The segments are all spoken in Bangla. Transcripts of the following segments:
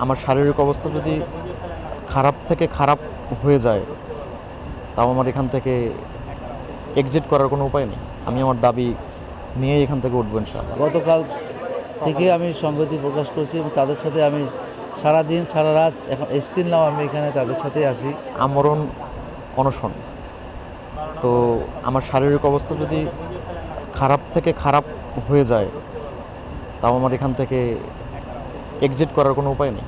আমার শারীরিক অবস্থা যদি খারাপ থেকে খারাপ হয়ে যায়, তাও আমার এখান থেকে এক্সিট করার কোনো উপায় নেই। আমি আমার দাবি নিয়েই এখান থেকে উঠবো ইনশাআল্লাহ। গতকাল থেকে আমি সংগতি প্রকাশ করছি এবং তাদের সাথে আমি সারাদিন সারা রাত এখন স্টিল নাও আমি এখানে তাদের সাথেই আছি। আমরণ অনশন। তো আমার শারীরিক অবস্থা যদি খারাপ থেকে খারাপ হয়ে যায়, তাও আমার এখান থেকে এক্সিট করার কোনো উপায় নেই।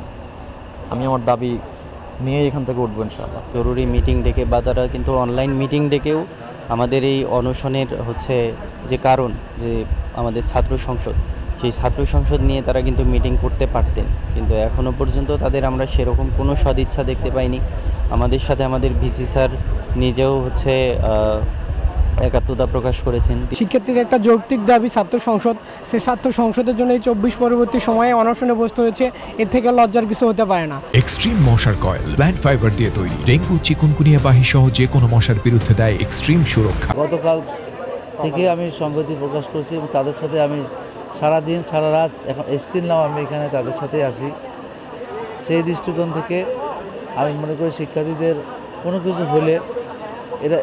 আমি আমার দাবি নিয়েই এখান থেকে উঠবো ইনশাআল্লাহ। জরুরি মিটিং ডেকে বা তারা কিন্তু অনলাইন মিটিং ডেকেও আমাদের এই অনশনের যে কারণ যে আমাদের ছাত্র সংসদ, সেই ছাত্র সংসদ নিয়ে তারা কিন্তু মিটিং করতে পারতেন, কিন্তু এখনও পর্যন্ত তাদের আমরা সেরকম কোনো সদিচ্ছা দেখতে পাইনি। আমাদের সাথে আমাদের ভিসি স্যার নিজেও একাত্মতা প্রকাশ করেছেন। শিক্ষার্থীর একটা যৌক্তিক দাবি ছাত্র সংসদ, সেই ছাত্র সংসদের জন্য এই 24 পরবর্তী সময়ে অনশনে বসতে হয়েছে। এর থেকে লজ্জার কিছু হতে পারে না। এক্সট্রিম মশার কয়েল প্ল্যান্ট ফাইবার দিয়ে তৈরি, ডেঙ্গু চিকুনগুনিয়া বাহি সহ যে কোনো মশার বিরুদ্ধে দেয় এক্সট্রিম সুরক্ষা। গতকাল থেকে আমি সংগতি প্রকাশ করছি এবং তাদের সাথে আমি সারাদিন সারা রাত এখন স্টিল নাও আমি এখানে তাদের সাথেই আছি। সেই দৃষ্টিকোণ থেকে আমি মনে করি শিক্ষার্থীদের কোনো কিছু হলে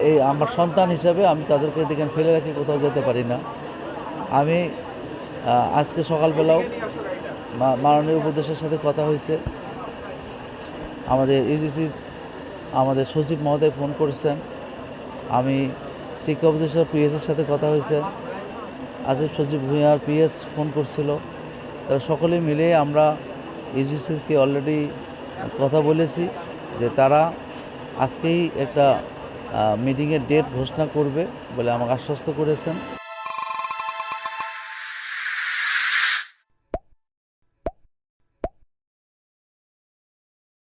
এই আমার সন্তান হিসাবে আমি তাদেরকে দেখেন ফেলে রাখি কোথাও যেতে পারি না। আমি আজকে সকালবেলাও মাননীয় উপদেষ্টার সাথে কথা হয়েছে, আমাদের ইউজিসি আমাদের সচিব মহোদয় ফোন করেছেন, আমি শিক্ষা উপদেষ্টা পিএসের সাথে কথা হয়েছে, আসিফ সচিব ভূঁইয়ার পিএস ফোন করছিল। তারা সকলে মিলে আমরা ইউজিসিকে অলরেডি কথা বলেছি যে তারা আজকেই একটা মিটিংয়ের ডেট ঘোষণা করবে বলে আমাকে আশ্বস্ত করেছেন।